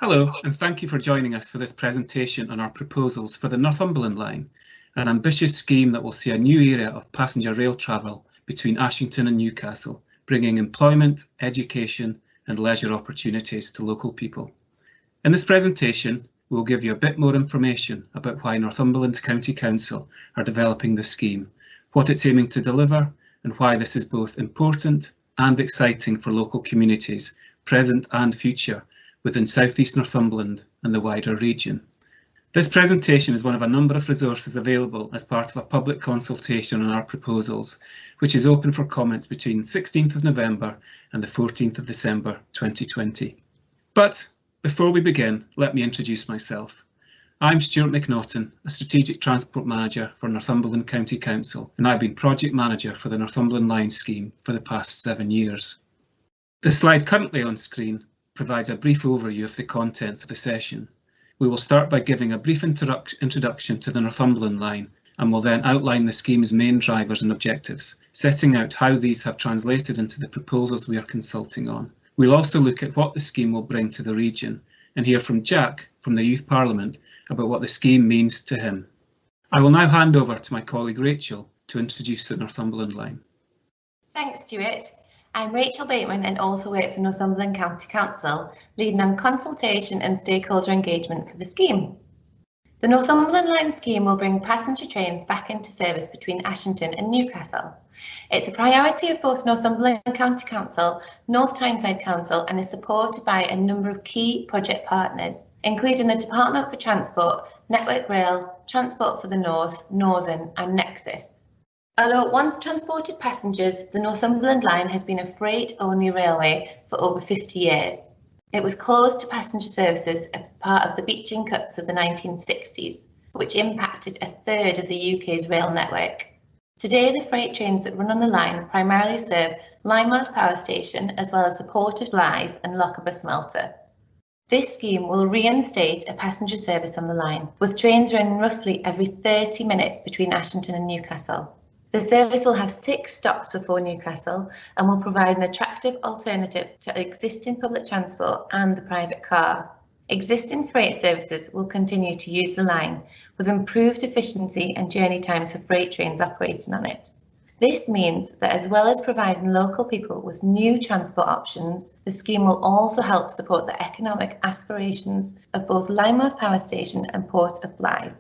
Hello, and thank you for joining us for this presentation on our proposals for the Northumberland Line, an ambitious scheme that will see a new era of passenger rail travel between Ashington and Newcastle, bringing employment, education and leisure opportunities to local people. In this presentation, we will give you a bit more information about why Northumberland County Council are developing the scheme, what it's aiming to deliver, and why this is both important and exciting for local communities, present and future, within South East Northumberland and the wider region. This presentation is one of a number of resources available as part of a public consultation on our proposals, which is open for comments between 16th of November and the 14th of December 2020. But before we begin, let me introduce myself. I'm Stuart McNaughton, a Strategic Transport Manager for Northumberland County Council, and I've been Project Manager for the Northumberland Line scheme for the past 7 years. The slide currently on screen provides a brief overview of the contents of the session. We will start by giving a brief introduction to the Northumberland Line and will then outline the scheme's main drivers and objectives, setting out how these have translated into the proposals we are consulting on. We'll also look at what the scheme will bring to the region and hear from Jack from the Youth Parliament about what the scheme means to him. I will now hand over to my colleague Rachael to introduce the Northumberland Line. Thanks, Stuart. I'm Rachael Bateman and also work for Northumberland County Council, leading on consultation and stakeholder engagement for the scheme. The Northumberland Line scheme will bring passenger trains back into service between Ashington and Newcastle. It's a priority of both Northumberland County Council, North Tyneside Council and is supported by a number of key project partners, including the Department for Transport, Network Rail, Transport for the North, Northern and Nexus. Although once transported passengers, the Northumberland Line has been a freight-only railway for over 50 years. It was closed to passenger services as part of the beaching cuts of the 1960s, which impacted a third of the UK's rail network. Today, the freight trains that run on the line primarily serve Linemouth Power Station, as well as the Port of Blyth and Lochaber Smelter. This scheme will reinstate a passenger service on the line, with trains running roughly every 30 minutes between Ashington and Newcastle. The service will have 6 stops before Newcastle and will provide an attractive alternative to existing public transport and the private car. Existing freight services will continue to use the line, with improved efficiency and journey times for freight trains operating on it. This means that as well as providing local people with new transport options, the scheme will also help support the economic aspirations of both Linemouth Power Station and Port of Blyth.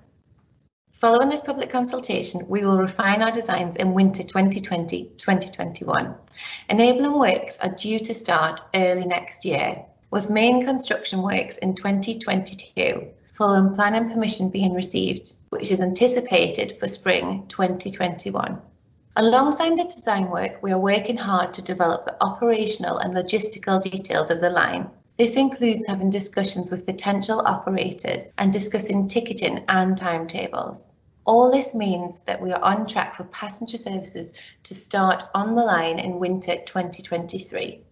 Following this public consultation, we will refine our designs in winter 2020-2021. Enabling works are due to start early next year, with main construction works in 2022, following planning permission being received, which is anticipated for spring 2021. Alongside the design work, we are working hard to develop the operational and logistical details of the line. This includes having discussions with potential operators and discussing ticketing and timetables. All this means that we are on track for passenger services to start on the line in winter 2023.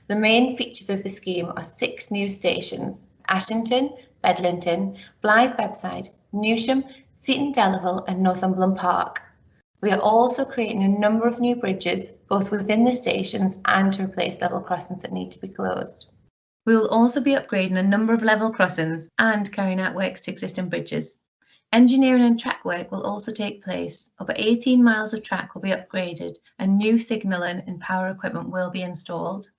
The main features of the scheme are 6 new stations: Ashington, Bedlington, Blyth Webside, Newsham, Seaton Delaval and Northumberland Park. We are also creating a number of new bridges, both within the stations and to replace level crossings that need to be closed. We will also be upgrading a number of level crossings and carrying out works to existing bridges. Engineering and track work will also take place. Over 18 miles of track will be upgraded and new signalling and power equipment will be installed.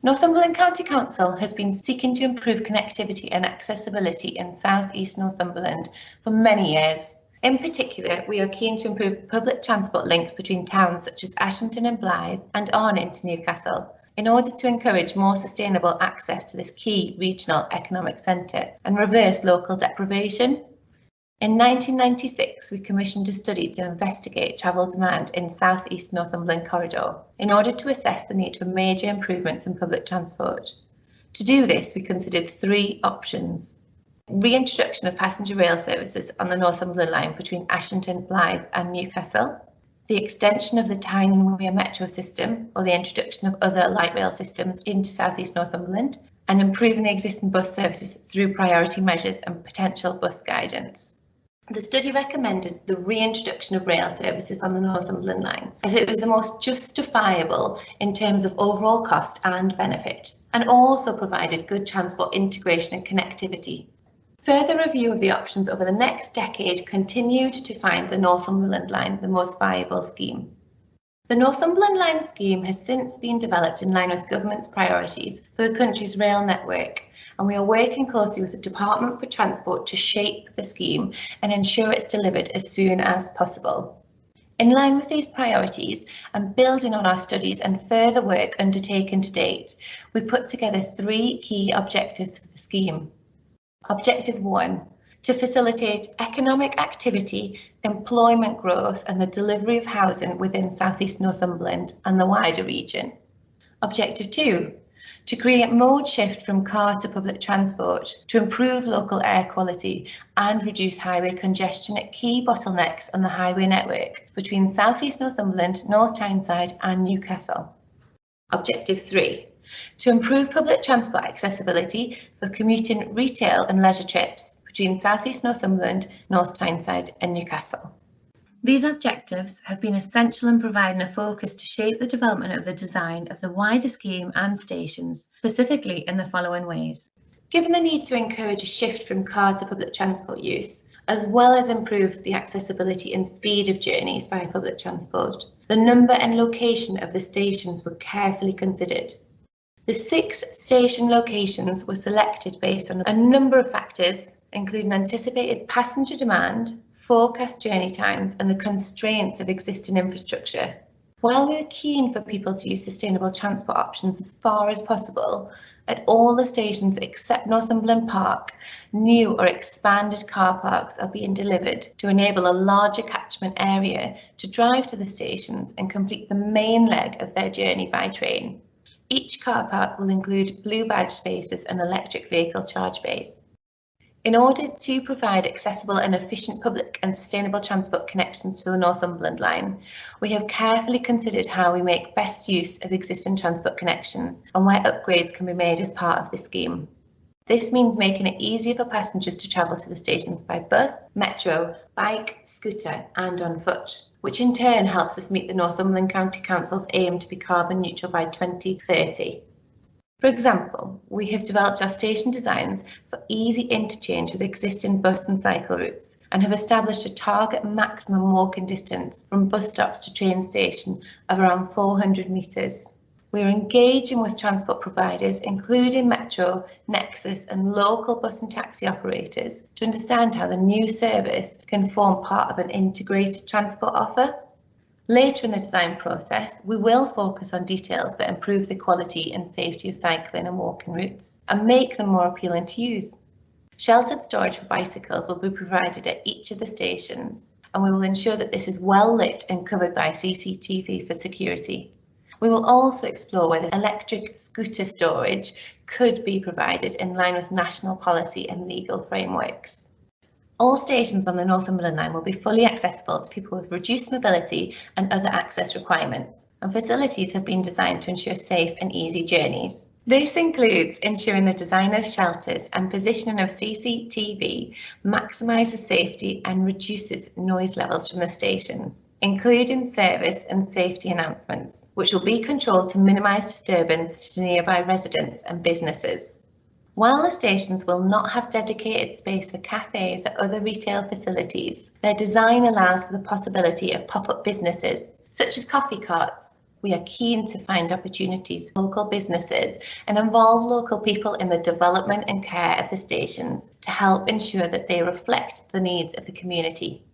Northumberland County Council has been seeking to improve connectivity and accessibility in South East Northumberland for many years. In particular, we are keen to improve public transport links between towns such as Ashington and Blyth and on into Newcastle, in order to encourage more sustainable access to this key regional economic centre and reverse local deprivation. In 1996, we commissioned a study to investigate travel demand in South East Northumberland corridor in order to assess the need for major improvements in public transport. To do this, we considered 3 options: reintroduction of passenger rail services on the Northumberland Line between Ashington, Blyth and Newcastle, the extension of the Tyne and Weir metro system or the introduction of other light rail systems into South East Northumberland, and improving the existing bus services through priority measures and potential bus guidance. The study recommended the reintroduction of rail services on the Northumberland Line, as it was the most justifiable in terms of overall cost and benefit, and also provided good transport integration and connectivity. Further review of the options over the next decade continued to find the Northumberland Line the most viable scheme. The Northumberland Line scheme has since been developed in line with government's priorities for the country's rail network, and we are working closely with the Department for Transport to shape the scheme and ensure it's delivered as soon as possible. In line with these priorities and building on our studies and further work undertaken to date, we put together 3 key objectives for the scheme. Objective 1. To facilitate economic activity, employment growth and the delivery of housing within South East Northumberland and the wider region. Objective 2. To create mode shift from car to public transport to improve local air quality and reduce highway congestion at key bottlenecks on the highway network between South East Northumberland, North Tyneside and Newcastle. Objective 3. To improve public transport accessibility for commuting retail and leisure trips between South East Northumberland, North Tyneside and Newcastle. These objectives have been essential in providing a focus to shape the development of the design of the wider scheme and stations, specifically in the following ways. Given the need to encourage a shift from car to public transport use, as well as improve the accessibility and speed of journeys via public transport, the number and location of the stations were carefully considered. The 6 station locations were selected based on a number of factors, including anticipated passenger demand, forecast journey times and the constraints of existing infrastructure. While we are keen for people to use sustainable transport options as far as possible, at all the stations except Northumberland Park, new or expanded car parks are being delivered to enable a larger catchment area to drive to the stations and complete the main leg of their journey by train. Each car park will include blue badge spaces and electric vehicle charge bays. In order to provide accessible and efficient public and sustainable transport connections to the Northumberland Line, we have carefully considered how we make best use of existing transport connections and where upgrades can be made as part of the scheme. This means making it easier for passengers to travel to the stations by bus, metro, bike, scooter and on foot, which in turn helps us meet the Northumberland County Council's aim to be carbon neutral by 2030. For example, we have developed our station designs for easy interchange with existing bus and cycle routes and have established a target maximum walking distance from bus stops to train station of around 400 metres. We are engaging with transport providers, including Metro, Nexus and local bus and taxi operators, to understand how the new service can form part of an integrated transport offer. Later in the design process, we will focus on details that improve the quality and safety of cycling and walking routes and make them more appealing to use. Sheltered storage for bicycles will be provided at each of the stations, and we will ensure that this is well lit and covered by CCTV for security. We will also explore whether electric scooter storage could be provided in line with national policy and legal frameworks. All stations on the Northumberland Line will be fully accessible to people with reduced mobility and other access requirements, and facilities have been designed to ensure safe and easy journeys. This includes ensuring the design of shelters and positioning of CCTV maximises safety and reduces noise levels from the stations, including service and safety announcements, which will be controlled to minimise disturbance to nearby residents and businesses. While the stations will not have dedicated space for cafes or other retail facilities, their design allows for the possibility of pop-up businesses, such as coffee carts. We are keen to find opportunities for local businesses and involve local people in the development and care of the stations to help ensure that they reflect the needs of the community.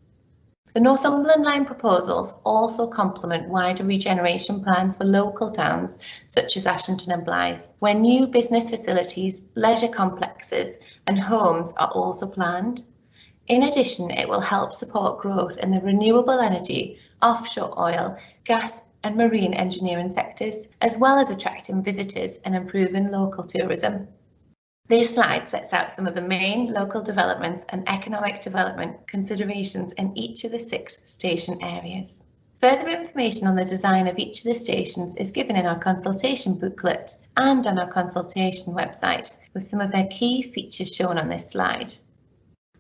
The Northumberland Line proposals also complement wider regeneration plans for local towns such as Ashington and Blyth, where new business facilities, leisure complexes and homes are also planned. In addition, it will help support growth in the renewable energy, offshore oil, gas and marine engineering sectors, as well as attracting visitors and improving local tourism. This slide sets out some of the main local developments and economic development considerations in each of the 6 station areas. Further information on the design of each of the stations is given in our consultation booklet and on our consultation website, with some of their key features shown on this slide.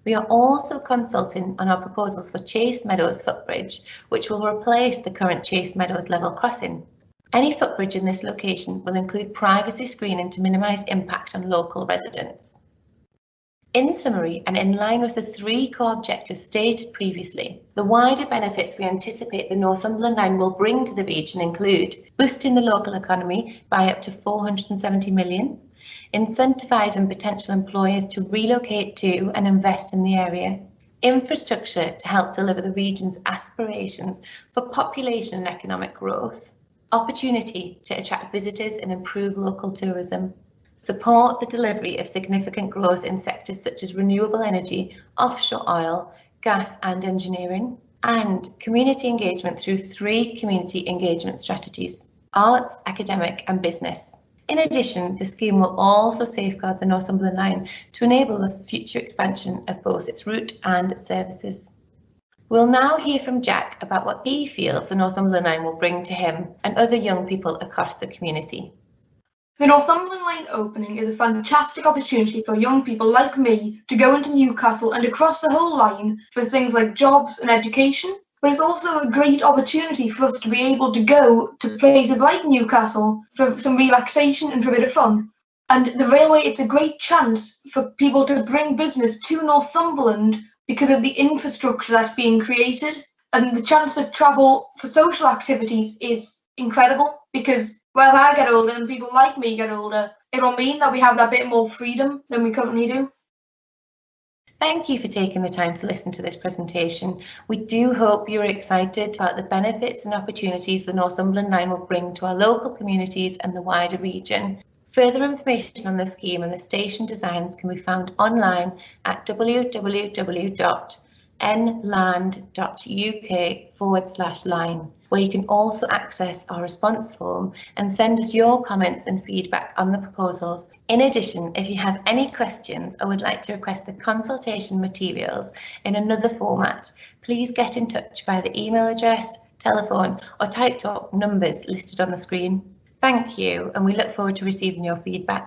We are also consulting on our proposals for Chase Meadows footbridge, which will replace the current Chase Meadows level crossing. Any footbridge in this location will include privacy screening to minimise impact on local residents. In summary, and in line with the 3 core objectives stated previously, the wider benefits we anticipate the Northumberland Line will bring to the region include boosting the local economy by up to 470 million, incentivising potential employers to relocate to and invest in the area, infrastructure to help deliver the region's aspirations for population and economic growth, opportunity to attract visitors and improve local tourism, support the delivery of significant growth in sectors such as renewable energy, offshore oil, gas and engineering, and community engagement through 3 community engagement strategies: arts, academic and business. In addition, the scheme will also safeguard the Northumberland Line to enable the future expansion of both its route and its services. We'll now hear from Jack about what he feels the Northumberland Line will bring to him and other young people across the community. The Northumberland Line opening is a fantastic opportunity for young people like me to go into Newcastle and across the whole line for things like jobs and education, but it's also a great opportunity for us to be able to go to places like Newcastle for some relaxation and for a bit of fun. And the railway, it's a great chance for people to bring business to Northumberland because of the infrastructure that's being created, and the chance to travel for social activities is incredible because as I get older and people like me get older, it'll mean that we have that bit more freedom than we currently do. Thank you for taking the time to listen to this presentation. We do hope you're excited about the benefits and opportunities the Northumberland Line will bring to our local communities and the wider region. Further information on the scheme and the station designs can be found online at www.nland.uk/line, where you can also access our response form and send us your comments and feedback on the proposals. In addition, if you have any questions or would like to request the consultation materials in another format, please get in touch via the email address, telephone or typed up numbers listed on the screen. Thank you, and we look forward to receiving your feedback.